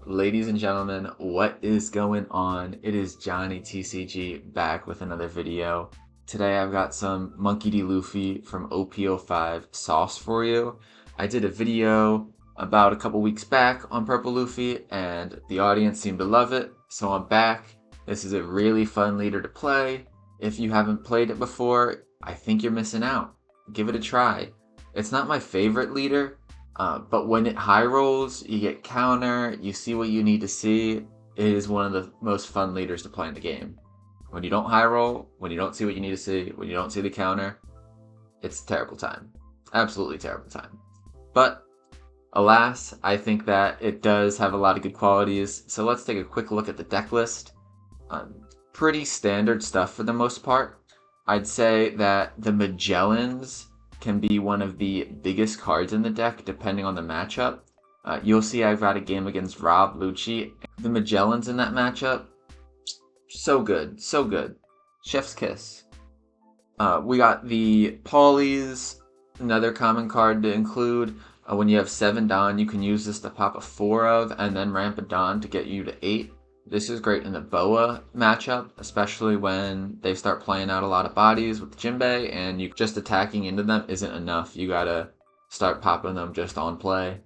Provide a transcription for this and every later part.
Ladies and gentlemen, what is going on? It is Johnny TCG back with another video. Today I've got some Monkey D. Luffy from OP05 sauce for you. I did a video about a couple weeks back on Purple Luffy and the audience seemed to love it, so I'm back. This is a really fun leader to play. If you haven't played it before, I think you're missing out. Give it a try. It's not my favorite leader, but when it high rolls, you get counter, you see what you need to see. It is one of the most fun leaders to play in the game. When you don't high roll, when you don't see what you need to see, when you don't see the counter, it's a terrible time. Absolutely terrible time. But alas, I think that it does have a lot of good qualities. So let's take a quick look at the deck list. Pretty standard stuff for the most part. I'd say that the Magellans can be one of the biggest cards in the deck depending on the matchup. You'll see I've got a game against Rob Lucci. The Magellans in that matchup, so good, so good. Chef's kiss. We got the Paulies, another common card to include. When you have 7 Don, you can use this to pop a 4 of and then ramp a Don to get you to 8. This is great in the Boa matchup, especially when they start playing out a lot of bodies with Jinbei and you just attacking into them isn't enough. You gotta start popping them just on play.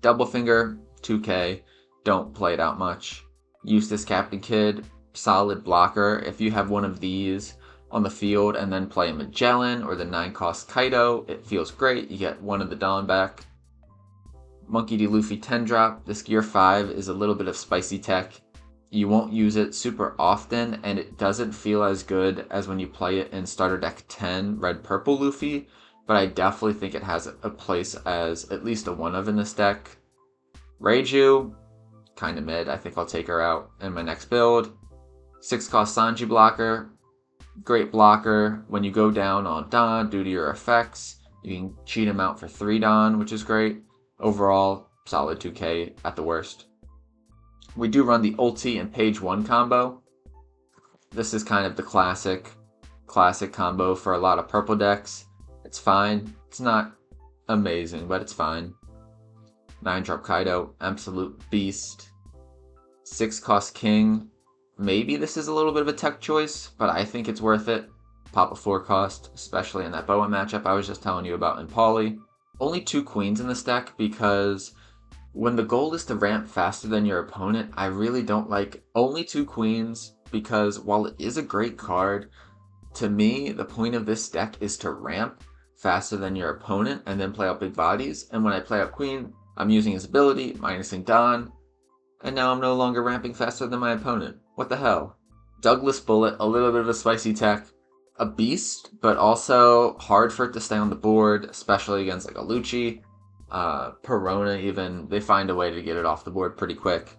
Double Finger, 2K, don't play it out much. Eustace Captain Kid, solid blocker. If you have one of these on the field and then play a Magellan or the 9-cost Kaido, it feels great. You get one of the Don back. Monkey D. Luffy 10 drop. This gear 5 is a little bit of spicy tech. You won't use it super often and it doesn't feel as good as when you play it in starter deck 10 red purple Luffy, but I definitely think it has a place as at least a 1 of in this deck. Reiju, kinda mid. I think I'll take her out in my next build. 6-cost Sanji blocker. Great blocker. When you go down on Don due to your effects, you can cheat him out for 3 Don, which is great. Overall, solid 2K at the worst. We do run the ulti and page 1 combo. This is kind of the classic combo for a lot of purple decks. It's fine. It's not amazing, but it's fine. 9-drop Kaido, absolute beast. 6-cost King. Maybe this is a little bit of a tech choice, but I think it's worth it. Pop a 4-cost, especially in that Boa matchup I was just telling you about in Poly. Only 2 queens in this deck because when the goal is to ramp faster than your opponent, I really don't like only 2 queens because while it is a great card, to me, the point of this deck is to ramp faster than your opponent and then play out big bodies. And when I play out queen, I'm using his ability, minusing Don, and now I'm no longer ramping faster than my opponent. What the hell? Douglas Bullet, a little bit of a spicy tech. A beast, but also hard for it to stay on the board, especially against like a Lucci. Perona even, they find a way to get it off the board pretty quick.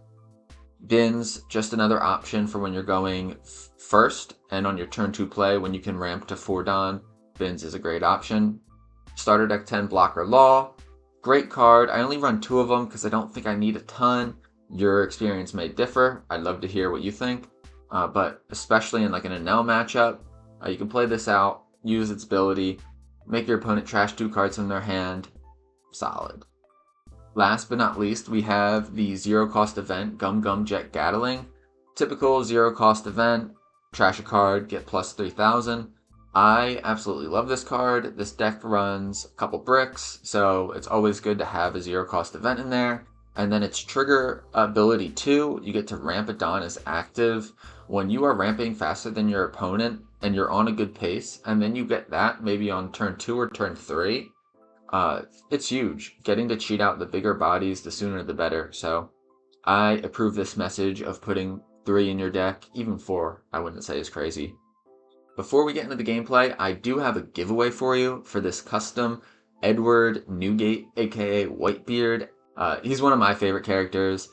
Bins, just another option for when you're going first and on your turn 2 play when you can ramp to 4 Don. Bins is a great option. Starter deck 10 blocker Law, great card. I only run 2 of them because I don't think I need a ton. Your experience may differ. I'd love to hear what you think. But especially in like an Enel matchup, you can play this out, use its ability, make your opponent trash 2 cards from their hand. Solid. Last but not least, we have the 0-cost event, Gum Gum Jet Gatling. Typical 0-cost event, trash a card, get plus 3,000. I absolutely love this card. This deck runs a couple bricks, so it's always good to have a 0-cost event in there. And then its trigger ability 2, you get to ramp it Don as active. When you are ramping faster than your opponent and you're on a good pace, and then you get that maybe on turn 2 or turn 3, it's huge. Getting to cheat out the bigger bodies, the sooner the better. So I approve this message of putting 3 in your deck. Even 4, I wouldn't say is crazy. Before we get into the gameplay, I do have a giveaway for you for this custom Edward Newgate, aka Whitebeard. He's one of my favorite characters.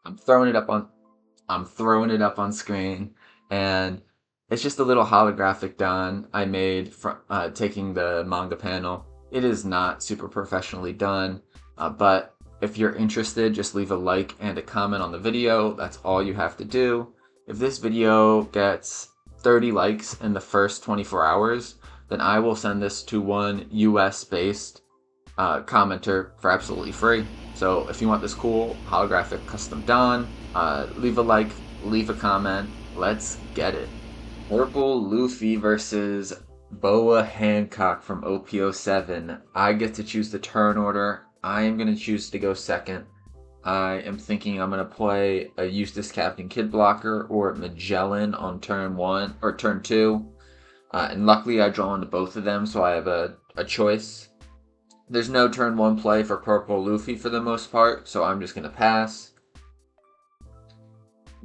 I'm throwing it up on screen, and it's just a little holographic Don I made from taking the manga panel. It is not super professionally done, but if you're interested, just leave a like and a comment on the video. That's all you have to do. If this video gets 30 likes in the first 24 hours, then I will send this to one US-based commenter for absolutely free. So if you want this cool holographic custom Don, leave a like, leave a comment. Let's get it. Purple Luffy versus Boa Hancock from OP07. I get to choose the turn order. I am going to choose to go second. I am thinking I'm going to play a Eustace Captain Kid blocker or Magellan on turn 1 or turn 2. And luckily I draw into both of them, so I have a choice. There's no turn 1 play for Purple Luffy for the most part, so I'm just going to pass.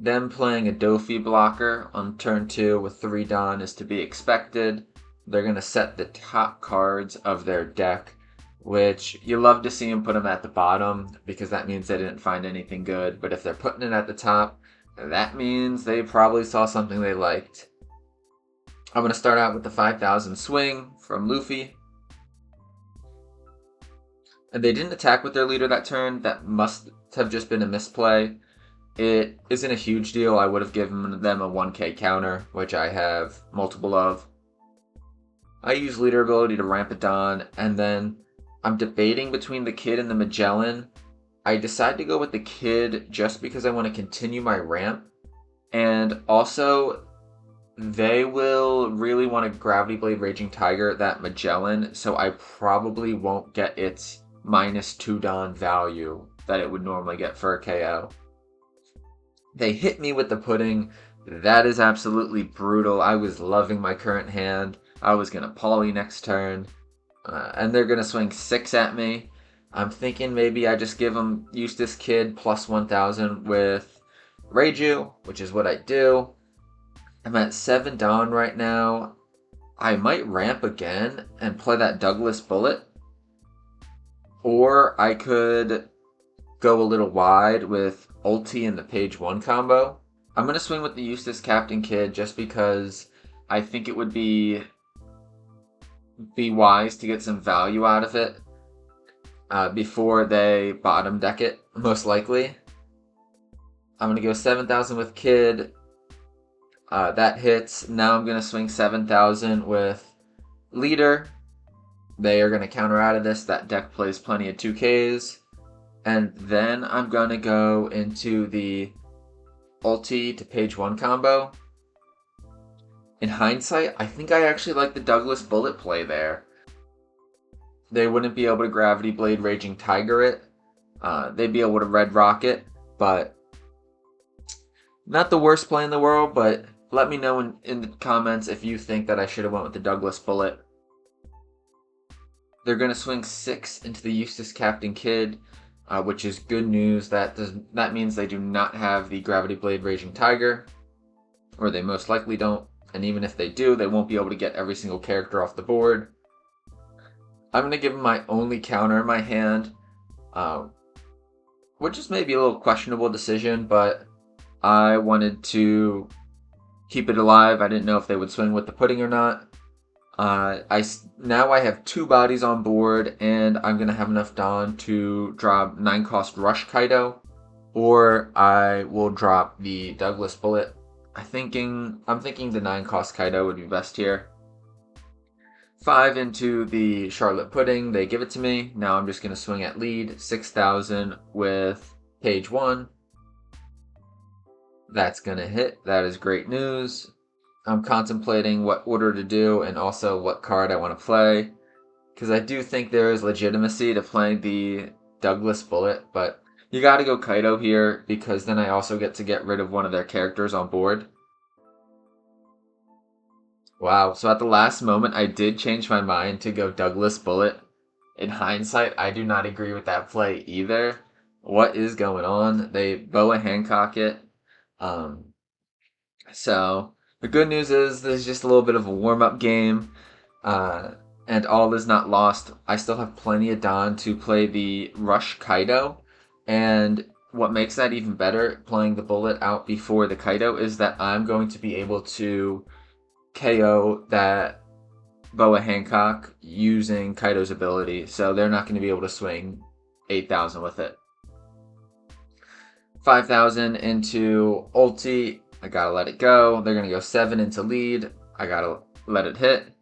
Them playing a Dofi blocker on turn 2 with 3 Don is to be expected. They're going to set the top cards of their deck, which you love to see them put them at the bottom because that means they didn't find anything good. But if they're putting it at the top, that means they probably saw something they liked. I'm going to start out with the 5,000 swing from Luffy. And they didn't attack with their leader that turn. That must have just been a misplay. It isn't a huge deal. I would have given them a 1k counter, which I have multiple of. I use leader ability to ramp it on, and then I'm debating between the Kid and the Magellan. I decide to go with the Kid just because I want to continue my ramp. And also, they will really want to Gravity Blade Raging Tiger that Magellan, so I probably won't get its -2 Don value that it would normally get for a KO. They hit me with the pudding. That is absolutely brutal. I was loving my current hand. I was going to poly next turn. And they're going to swing 6 at me. I'm thinking maybe I just give them Eustace Kid plus 1,000 with Reiju, which is what I do. I'm at 7 Don right now. I might ramp again and play that Douglas Bullet. Or I could go a little wide with ulti and the page 1 combo. I'm going to swing with the Eustace Captain Kid just because I think it would be wise to get some value out of it before they bottom deck it, most likely. I'm going to go 7,000 with Kid. That hits. Now I'm going to swing 7,000 with Leader. They are going to counter out of this. That deck plays plenty of 2Ks. And then I'm going to go into the ulti to page 1 combo. In hindsight, I think I actually like the Douglas Bullet play there. They wouldn't be able to Gravity Blade Raging Tiger it. They'd be able to Red Rocket, but not the worst play in the world, but let me know in the comments if you think that I should have went with the Douglas Bullet. They're going to swing 6 into the Eustace Captain Kid, which is good news. That means they do not have the Gravity Blade Raging Tiger, or they most likely don't. And even if they do, they won't be able to get every single character off the board. I'm going to give them my only counter in my hand, which is maybe a little questionable decision, but I wanted to keep it alive. I didn't know if they would swing with the pudding or not. Now I have 2 bodies on board, and I'm going to have enough Don to drop 9-cost Rush Kaido, or I will drop the Douglas Bullet. I'm thinking the 9-cost Kaido would be best here. 5 into the Charlotte Pudding. They give it to me. Now I'm just going to swing at lead. 6,000 with page 1. That's going to hit. That is great news. I'm contemplating what order to do and also what card I want to play, because I do think there is legitimacy to playing the Douglas Bullet, but you got to go Kaido here because then I also get to get rid of one of their characters on board. Wow, so at the last moment I did change my mind to go Douglas Bullet. In hindsight, I do not agree with that play either. What is going on? They Boa Hancock it. So the good news is there's just a little bit of a warm-up game, and all is not lost. I still have plenty of Don to play the Rush Kaido, and what makes that even better, playing the Bullet out before the Kaido, is that I'm going to be able to KO that Boa Hancock using Kaido's ability, so they're not going to be able to swing 8,000 with it. 5,000 into ulti. I gotta let it go. They're gonna go 7 into lead. I gotta let it hit.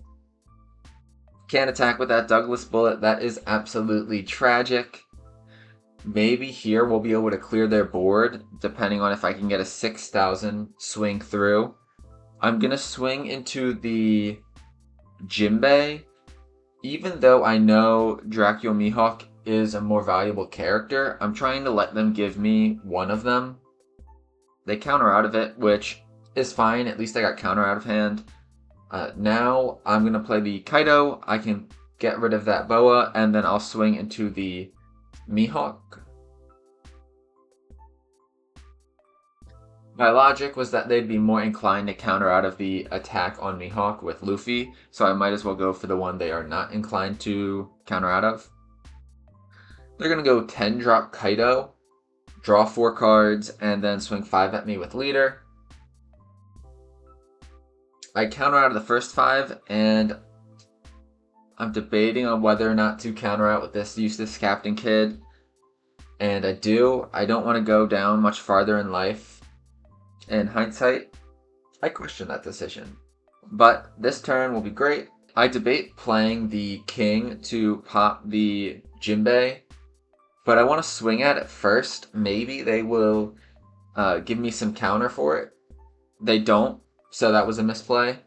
Can't attack with that Douglas bullet. That is absolutely tragic. Maybe here we'll be able to clear their board, depending on if I can get a 6,000 swing through. I'm going to swing into the Jinbei. Even though I know Dracula Mihawk is a more valuable character, I'm trying to let them give me one of them. They counter out of it, which is fine. At least I got counter out of hand. Now I'm going to play the Kaido. I can get rid of that Boa, and then I'll swing into the Mihawk. My logic was that they'd be more inclined to counter out of the attack on Mihawk with Luffy, so I might as well go for the one they are not inclined to counter out of. They're going to go 10 drop Kaido, draw 4 cards, and then swing 5 at me with leader. I counter out of the first 5, and I'm debating on whether or not to counter out with this useless Captain Kid. And I do. I don't want to go down much farther in life. In hindsight, I question that decision. But this turn will be great. I debate playing the King to pop the Jinbei, but I want to swing at it first. Maybe they will give me some counter for it. They don't, so that was a misplay.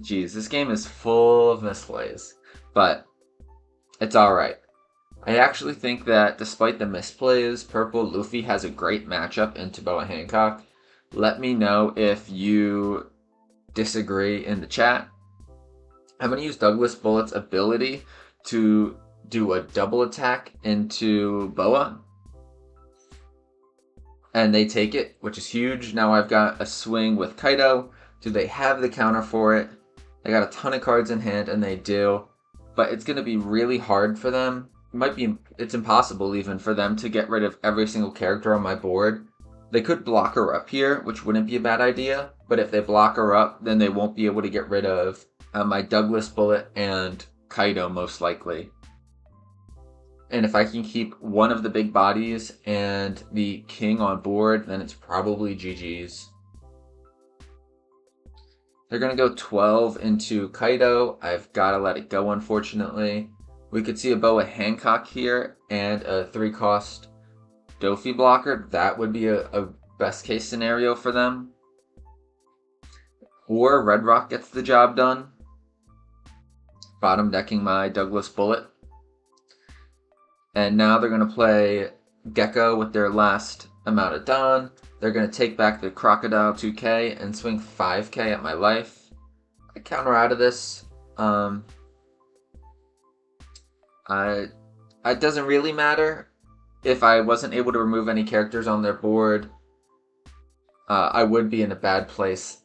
Jeez, this game is full of misplays, but it's alright. I actually think that despite the misplays, Purple Luffy has a great matchup into Boa Hancock. Let me know if you disagree in the chat. I'm going to use Douglas Bullet's ability to do a double attack into Boa. And they take it, which is huge. Now I've got a swing with Kaido. Do they have the counter for it? They got a ton of cards in hand, and they do. But it's going to be really hard for them. It's impossible even for them to get rid of every single character on my board. They could block her up here, which wouldn't be a bad idea. But if they block her up, then they won't be able to get rid of my Douglas Bullet and Kaido, most likely. And if I can keep one of the big bodies and the King on board, then it's probably GG's. They're going to go 12 into Kaido. I've got to let it go, unfortunately. We could see a Boa Hancock here and a 3-cost Dofi blocker. That would be a best case scenario for them. Or Red Rock gets the job done. Bottom decking my Douglas Bullet. And now they're going to play Gecko with their last amount of Don. They're going to take back the Crocodile 2k and swing 5k at my life. I counter out of this. It doesn't really matter. If I wasn't able to remove any characters on their board, I would be in a bad place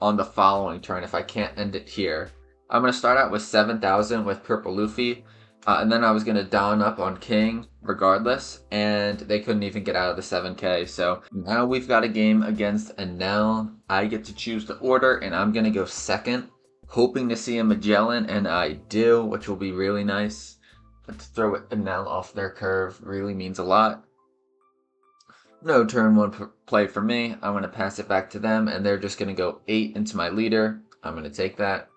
on the following turn if I can't end it here. I'm going to start out with 7,000 with Purple Luffy, and then I was going to Don up on King regardless, and they couldn't even get out of the 7k. So now we've got a game against Enel. I get to choose the order, and I'm going to go second, hoping to see a Magellan, and I do, which will be really nice. But to throw Enel off their curve really means a lot. No turn 1 play for me. I'm going to pass it back to them, and they're just going to go 8 into my leader. I'm going to take that.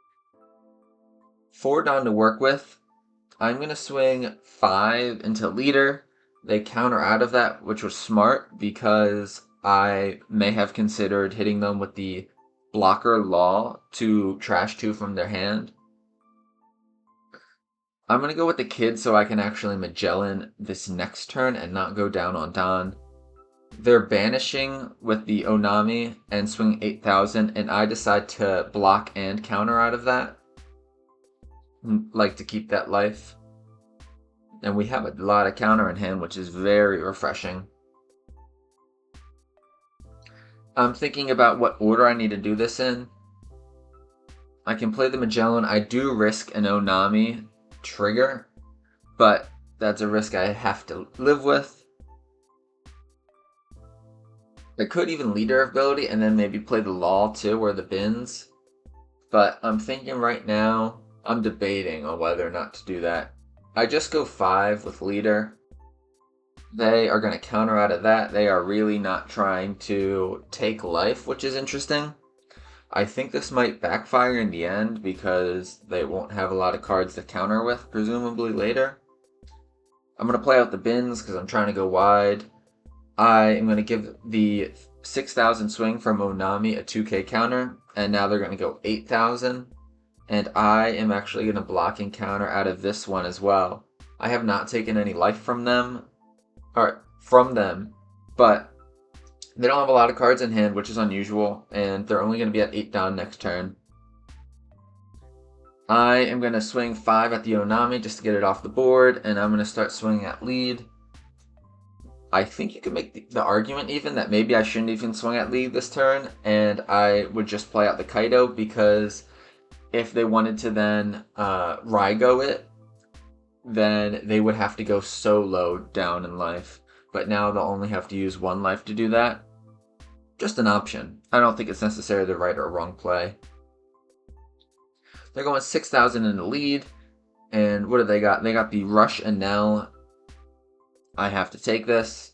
4 Don to work with. I'm going to swing 5 into leader. They counter out of that, which was smart because I may have considered hitting them with the blocker law to trash 2 from their hand. I'm going to go with the Kid so I can actually Magellan this next turn and not go down on Don. They're banishing with the Onami and swing 8,000, and I decide to block and counter out of that. Like to keep that life. And we have a lot of counter in hand, which is very refreshing. I'm thinking about what order I need to do this in. I can play the Magellan. I do risk an Onami trigger, but that's a risk I have to live with. I could even leader ability and then maybe play the law too, or the bins. But I'm thinking right now, I'm debating on whether or not to do that. I just go 5 with leader. They are going to counter out of that. They are really not trying to take life, which is interesting. I think this might backfire in the end because they won't have a lot of cards to counter with, presumably later. I'm going to play out the bins because I'm trying to go wide. I am going to give the 6,000 swing from Onami a 2k counter, and now they're going to go 8,000. And I am actually going to block and counter out of this one as well. I have not taken any life from them, but they don't have a lot of cards in hand, which is unusual, and they're only going to be at 8 down next turn. I am going to swing 5 at the Onami just to get it off the board, and I'm going to start swinging at lead. I think you could make the argument even that maybe I shouldn't even swing at lead this turn, and I would just play out the Kaido, because if they wanted to then Raigo it, then they would have to go so low down in life. But now they'll only have to use 1 life to do that. Just an option. I don't think it's necessarily the right or wrong play. They're going 6,000 in the lead. And what do they got? They got the Rush and Nell. I have to take this.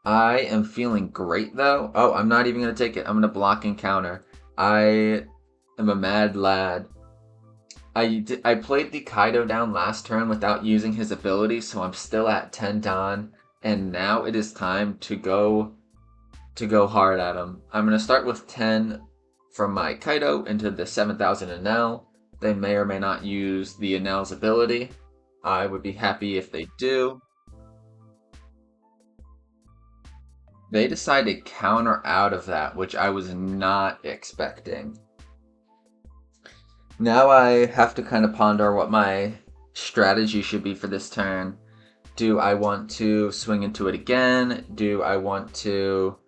I am feeling great though. Oh, I'm not even going to take it. I'm going to block and counter. I am a mad lad. I played the Kaido down last turn without using his ability, so I'm still at 10 Don. And now it is time to go hard at him. I'm going to start with 10 from my Kaido into the 7,000 Enel. They may or may not use the Enel's ability. I would be happy if they do. They decided to counter out of that, which I was not expecting. Now I have to kind of ponder what my strategy should be for this turn. Do I want to swing into it again? Do I want to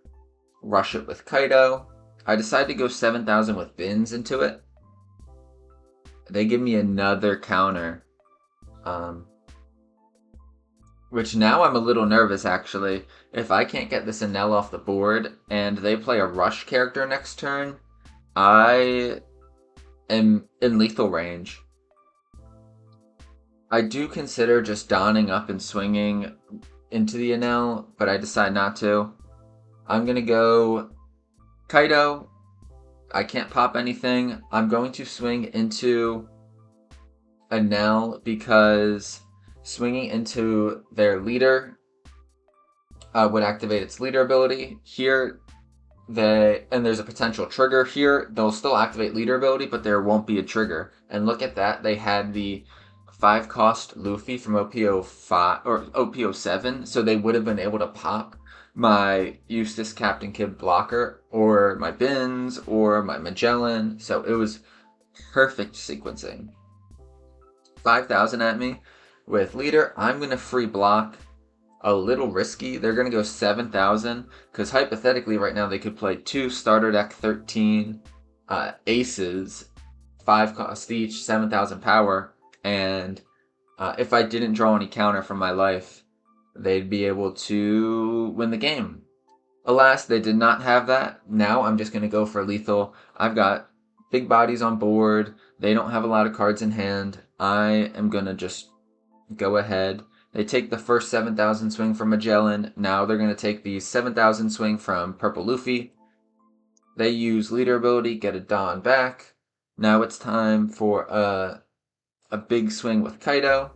rush it with Kaido? I decided to go 7,000 with Bins into it. They give me another counter. Which now I'm a little nervous, actually. If I can't get this Enel off the board and they play a rush character next turn, I am in lethal range. I do consider just donning up and swinging into the Enel, but I decide not to. I'm going to go Kaido. I can't pop anything. I'm going to swing into Enel because swinging into their leader would activate its leader ability. Here, and there's a potential trigger here. They'll still activate leader ability, but there won't be a trigger. And look at that. They had the 5-cost Luffy from OP05 or OP07, so they would have been able to pop my Eustace Captain Kidd blocker or my Bins or my Magellan. So it was perfect sequencing. 5,000 at me with leader. I'm going to free block. A little risky. They're going to go 7,000 because hypothetically right now they could play 2 starter deck 13 aces, 5 cost each, 7,000 power, and if I didn't draw any counter from my life, they'd be able to win the game. Alas, they did not have that. Now I'm just going to go for lethal. I've got big bodies on board. They don't have a lot of cards in hand. I am going to just go ahead. They take the first 7,000 swing from Magellan. Now they're going to take the 7,000 swing from Purple Luffy. They use leader ability, get a Don back. Now it's time for a big swing with Kaido.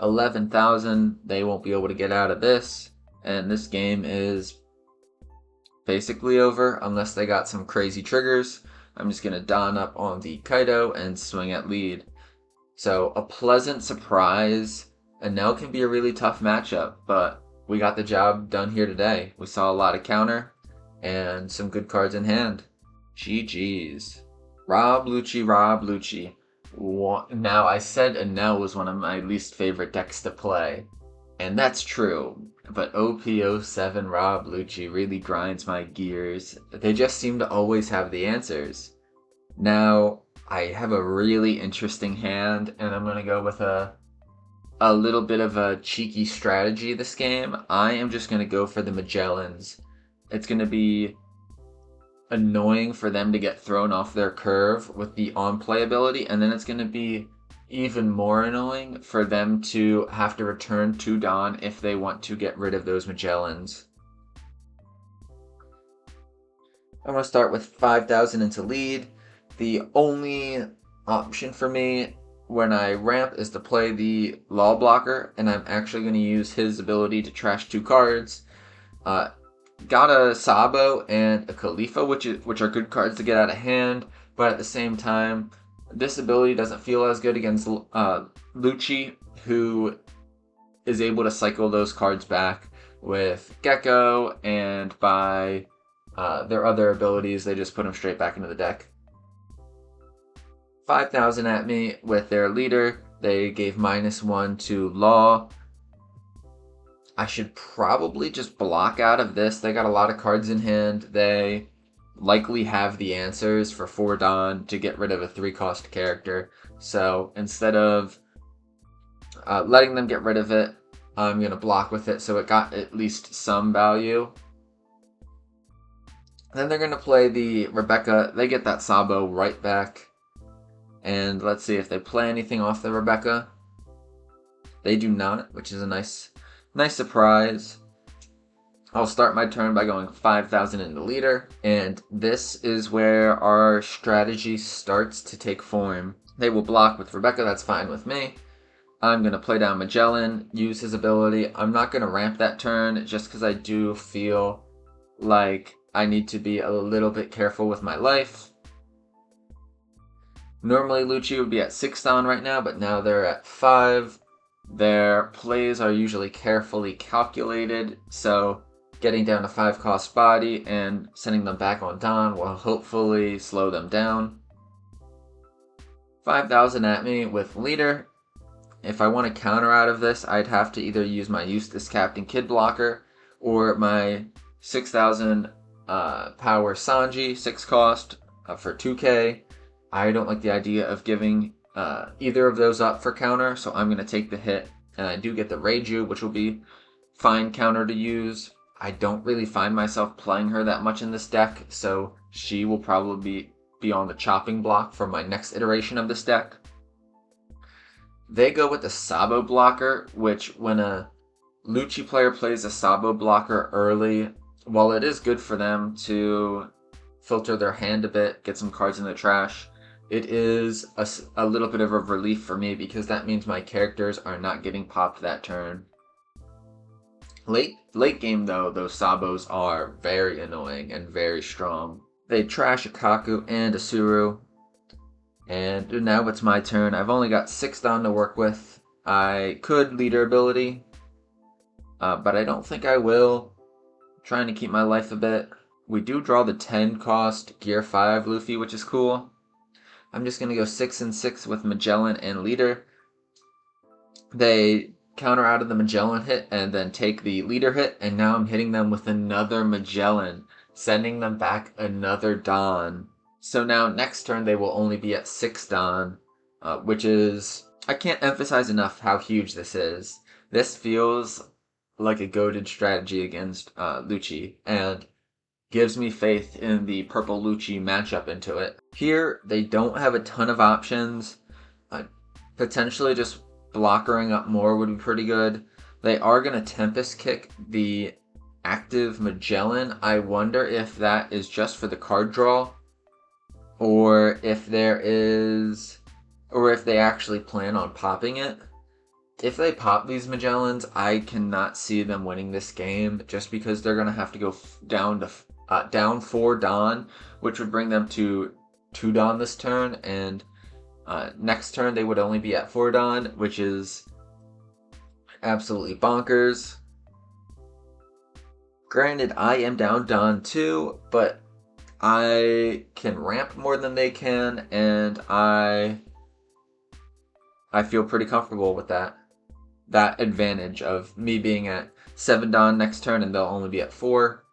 11,000. They won't be able to get out of this. And this game is basically over unless they got some crazy triggers. I'm just going to Don up on the Kaido and swing at lead. So a pleasant surprise, and now can be a really tough matchup, but we got the job done here today. We saw a lot of counter and some good cards in hand. GG's. Rob Lucci. Now, I said Enel was one of my least favorite decks to play, and that's true, but OP07 Rob Lucci really grinds my gears. They just seem to always have the answers. Now, I have a really interesting hand, and I'm going to go with a little bit of a cheeky strategy this game. I am just going to go for the Magellans. It's going to be annoying for them to get thrown off their curve with the on-play ability, and then it's going to be even more annoying for them to have to return to Don if they want to get rid of those Magellans. I'm going to start with 5,000 into lead. The only option for me when I ramp is to play the Law Blocker, and I'm actually going to use his ability to trash 2 cards. Got a Sabo and a Khalifa, which are good cards to get out of hand, but at the same time, this ability doesn't feel as good against Lucci, who is able to cycle those cards back with Gecko, and by their other abilities, they just put them straight back into the deck. 5,000 at me with their leader. They gave -1 to Law. I should probably just block out of this. They got a lot of cards in hand. They likely have the answers for 4 Don to get rid of a 3-cost character. So instead of letting them get rid of it, I'm going to block with it so it got at least some value. Then they're going to play the Rebecca. They get that Sabo right back. And let's see if they play anything off the Rebecca. They do not, which is a nice surprise. I'll start my turn by going 5,000 in the leader, and this is where our strategy starts to take form. They will block with Rebecca, that's fine with me. I'm going to play down Magellan, use his ability. I'm not going to ramp that turn just because I do feel like I need to be a little bit careful with my life. Normally Lucci would be at 6 Don right now, but now they're at 5. Their plays are usually carefully calculated, so getting down to 5-cost body and sending them back on Don will hopefully slow them down. 5,000 at me with leader. If I want to counter out of this, I'd have to either use my Eustace Captain Kid blocker or my 6,000 power Sanji, 6-cost for 2k. I don't like the idea of giving either of those up for counter, so I'm going to take the hit, and I do get the Reiju, which will be fine counter to use. I don't really find myself playing her that much in this deck, so she will probably be on the chopping block for my next iteration of this deck. They go with the Sabo blocker, which when a Lucci player plays a Sabo blocker early, while it is good for them to filter their hand a bit, get some cards in the trash, it is a little bit of a relief for me because that means my characters are not getting popped that turn. Late game though, those Sabos are very annoying and very strong. They trash a Kaku and a Suru. And now it's my turn. I've only got 6 Don to work with. I could leader ability, but I don't think I will. I'm trying to keep my life a bit. We do draw the 10-cost Gear 5 Luffy, which is cool. I'm just going to go 6 and 6 with Magellan and leader. They counter out of the Magellan hit and then take the leader hit, and now I'm hitting them with another Magellan, sending them back another Don. So now next turn they will only be at 6 Don, which is, I can't emphasize enough how huge this is. This feels like a goated strategy against Lucci, and gives me faith in the purple Lucci matchup into it. Here, they don't have a ton of options. Potentially just blockering up more would be pretty good. They are going to Tempest Kick the active Magellan. I wonder if that is just for the card draw, or if they actually plan on popping it. If they pop these Magellans, I cannot see them winning this game just because they're going to have to go down 4 Don, which would bring them to 2 Don this turn, and next turn they would only be at 4 Don, which is absolutely bonkers. Granted, I am down Don too, but I can ramp more than they can, and I feel pretty comfortable with that advantage of me being at 7 Don next turn and they'll only be at 4.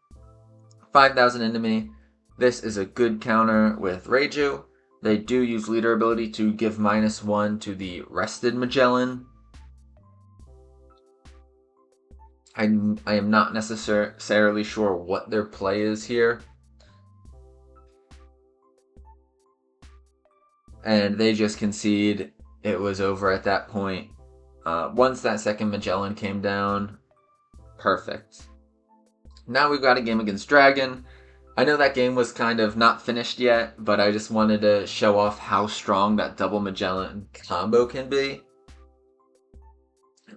5,000 into me. This is a good counter with Reiju. They do use leader ability to give -1 to the rested Magellan. I am not necessarily sure what their play is here. And they just concede. It was over at that point. Once that second Magellan came down, perfect. Now we've got a game against Dragon. I know that game was kind of not finished yet, but I just wanted to show off how strong that double Magellan combo can be.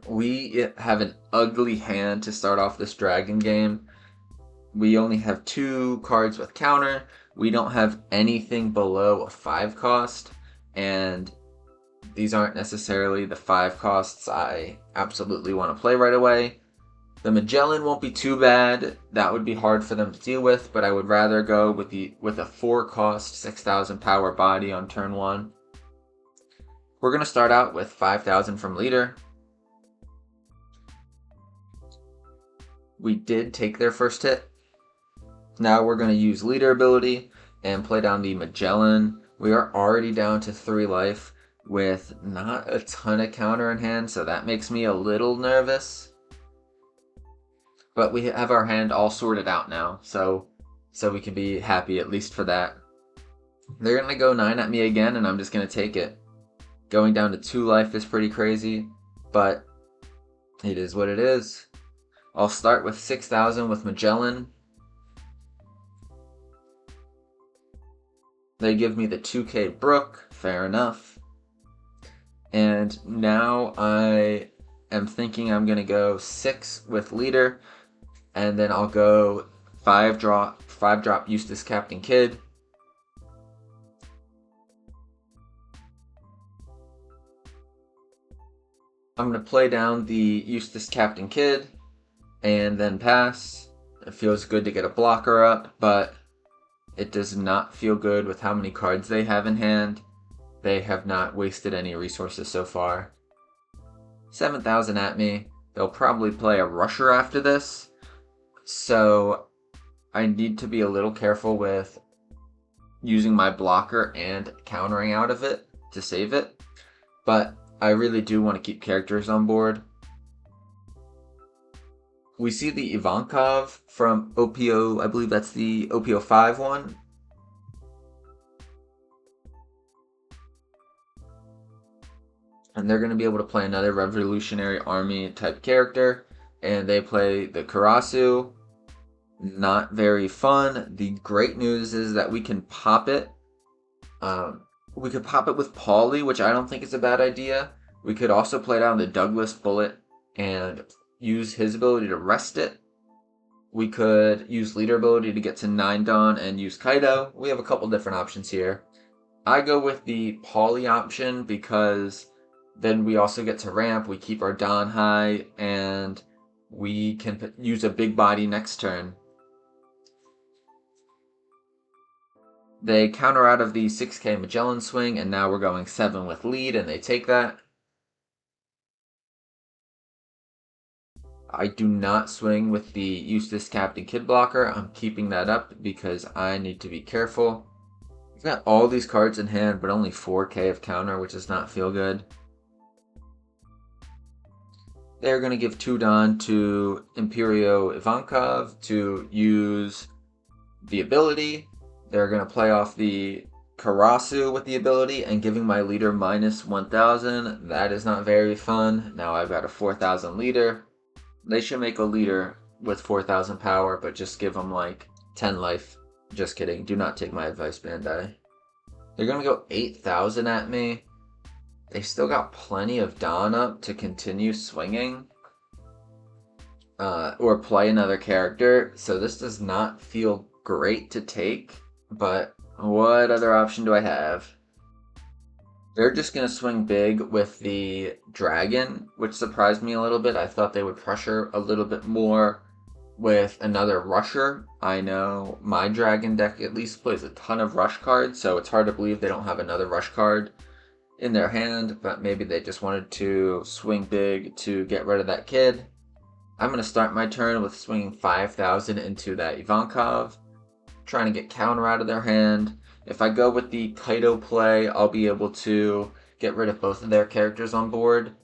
We have an ugly hand to start off this dragon game. We only have 2 cards with counter. We don't have anything below a 5 cost, and these aren't necessarily the 5 costs I absolutely want to play right away. The Magellan won't be too bad. That would be hard for them to deal with, but I would rather go with a 4 cost 6,000 power body on turn 1. We're going to start out with 5,000 from leader. We did take their first hit. Now we're going to use leader ability and play down the Magellan. We are already down to 3 life with not a ton of counter in hand, so that makes me a little nervous. But we have our hand all sorted out now, so we can be happy at least for that. They're going to go 9 at me again, and I'm just going to take it. Going down to 2 life is pretty crazy, but it is what it is. I'll start with 6,000 with Magellan. They give me the 2k Brook, fair enough. And now I am thinking I'm going to go 6 with leader, and then I'll go 5 drop Eustace Captain Kidd. I'm going to play down the Eustace Captain Kidd and then pass. It feels good to get a blocker up, but it does not feel good with how many cards they have in hand. They have not wasted any resources so far. 7,000 at me. They'll probably play a rusher after this, so I need to be a little careful with using my blocker and countering out of it to save it. But I really do want to keep characters on board. We see the Ivankov from OPO, I believe that's the OP05 one. And they're going to be able to play another Revolutionary Army type character. And they play the Karasu. Not very fun. The great news is that we can pop it. We could pop it with Paulie, which I don't think is a bad idea. We could also play down the Douglas Bullet and use his ability to rest it. We could use leader ability to get to 9 Don and use Kaido. We have a couple different options here. I go with the Paulie option because then we also get to ramp, we keep our Don high, and we can use a big body next turn. They counter out of the 6k Magellan swing, and now we're going 7 with lead, and they take that. I do not swing with the Eustace Captain Kidd blocker. I'm keeping that up because I need to be careful. We've got all these cards in hand, but only 4k of counter, which does not feel good. They're going to give 2 Don to Imperio Ivankov to use the ability. They're going to play off the Karasu with the ability and giving my leader minus 1,000. That is not very fun. Now I've got a 4,000 leader. They should make a leader with 4,000 power, but just give them like 10 life. Just kidding. Do not take my advice, Bandai. They're going to go 8,000 at me. They still got plenty of Don up to continue swinging. Or play another character. So this does not feel great to take. But what other option do I have? They're just going to swing big with the dragon, which surprised me a little bit. I thought they would pressure a little bit more with another rusher. I know my dragon deck at least plays a ton of rush cards, so it's hard to believe they don't have another rush card in their hand, but maybe they just wanted to swing big to get rid of that kid. I'm going to start my turn with swinging 5,000 into that Ivankov, trying to get counter out of their hand. If I go with the Kaido play, I'll be able to get rid of both of their characters on board.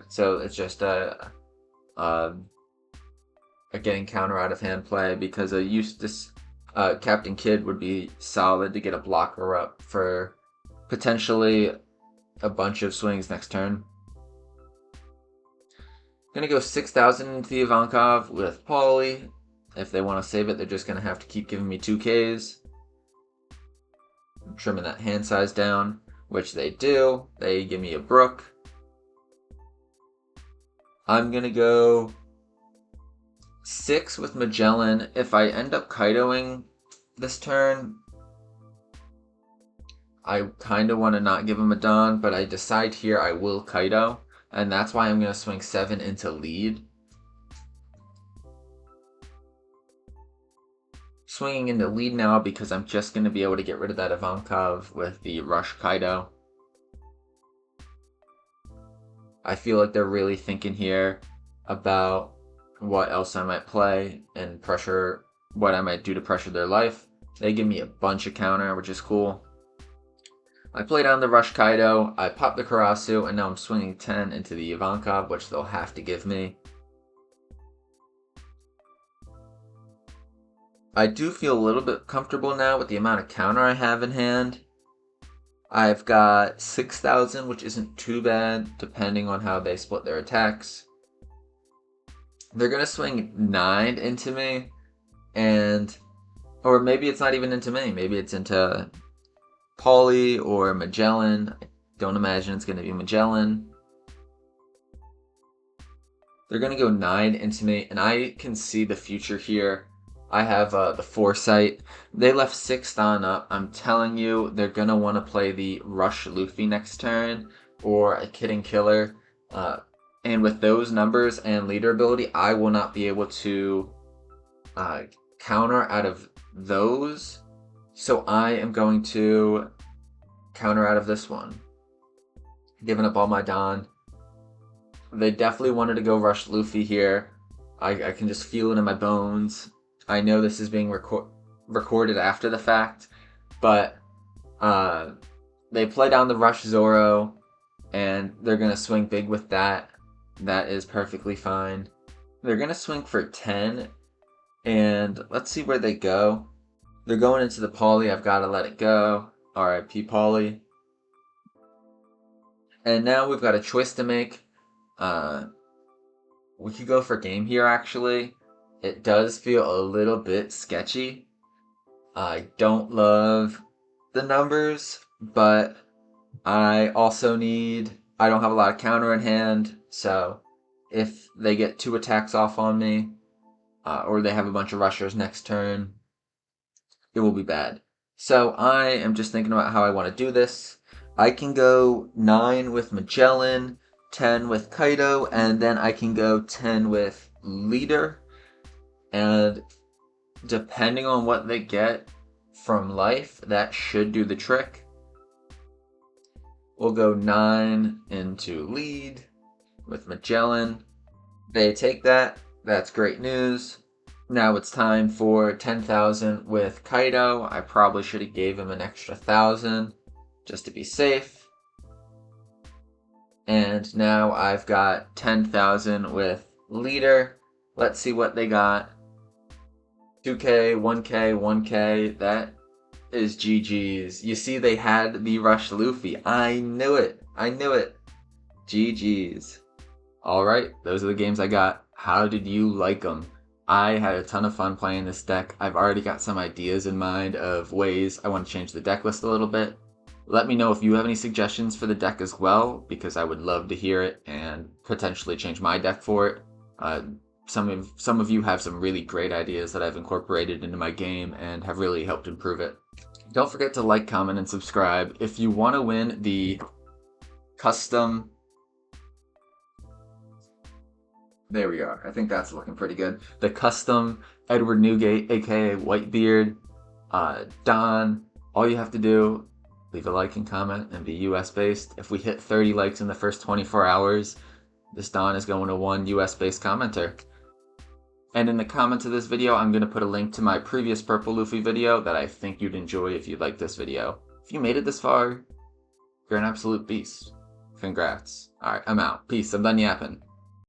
So it's just a getting counter out of hand play, because a Eustace Captain Kidd would be solid to get a blocker up for potentially a bunch of swings next turn. Gonna go 6,000 into the Ivankov with Paulie. If they want to save it, they're just going to have to keep giving me 2Ks. I'm trimming that hand size down, which they do. They give me a Brook. I'm going to go 6 with Magellan. If I end up Kaidoing this turn, I kind of want to not give him a Don, but I decide here I will Kaido, and that's why I'm going to swing 7 into lead. Swinging into lead now because I'm just going to be able to get rid of that Ivankov with the Rush Kaido. I feel like they're really thinking here about what else I might play and pressure, what I might do to pressure their life. They give me a bunch of counter, which is cool. I play down the Rush Kaido, I pop the Karasu, and now I'm swinging 10 into the Ivankov, which they'll have to give me. I do feel a little bit comfortable now with the amount of counter I have in hand. I've got 6,000, which isn't too bad, depending on how they split their attacks. They're going to swing 9 into me, or maybe it's not even into me, maybe it's into Pauly or Magellan. I don't imagine it's going to be Magellan. They're going to go 9 into me, and I can see the future here. I have the foresight. They left 6 Don up. I'm telling you, they're going to want to play the Rush Luffy next turn, or a Kidding Killer. And with those numbers and leader ability, I will not be able to counter out of those. So I am going to counter out of this one. Giving up all my Don. They definitely wanted to go Rush Luffy here. I can just feel it in my bones. I know this is being recorded after the fact, but they play down the Rush Zoro, and they're going to swing big with that. That is perfectly fine. They're going to swing for 10, and let's see where they go. They're going into the Pauly. I've got to let it go. RIP Pauly. And now we've got a choice to make. We could go for game here, actually. It does feel a little bit sketchy. I don't love the numbers, but I also I don't have a lot of counter in hand, so if they get 2 attacks off on me, or they have a bunch of rushers next turn, it will be bad. So I am just thinking about how I want to do this. I can go 9 with Magellan, 10 with Kaido, and then I can go 10 with Leader. And depending on what they get from life, that should do the trick. We'll go 9 into lead with Magellan. They take that. That's great news. Now it's time for 10,000 with Kaido. I probably should have gave him an extra 1,000 just to be safe. And now I've got 10,000 with Leader. Let's see what they got. 2K, 1K, 1K. That is GG's. You see, they had the Rush Luffy. I knew it. GG's. Alright, those are the games I got. How did you like them? I had a ton of fun playing this deck. I've already got some ideas in mind of ways I want to change the deck list a little bit. Let me know if you have any suggestions for the deck as well, because I would love to hear it and potentially change my deck for it. Some of you have some really great ideas that I've incorporated into my game and have really helped improve it. Don't forget to like, comment, and subscribe. If you want to win the custom... There we are. I think that's looking pretty good. The custom Edward Newgate, aka Whitebeard Don, all you have to do, leave a like and comment and be US based. If we hit 30 likes in the first 24 hours, this Don is going to one US based commenter. And in the comments of this video, I'm going to put a link to my previous Purple Luffy video that I think you'd enjoy if you like this video. If you made it this far, you're an absolute beast. Congrats. Alright, I'm out. Peace. I'm done yapping.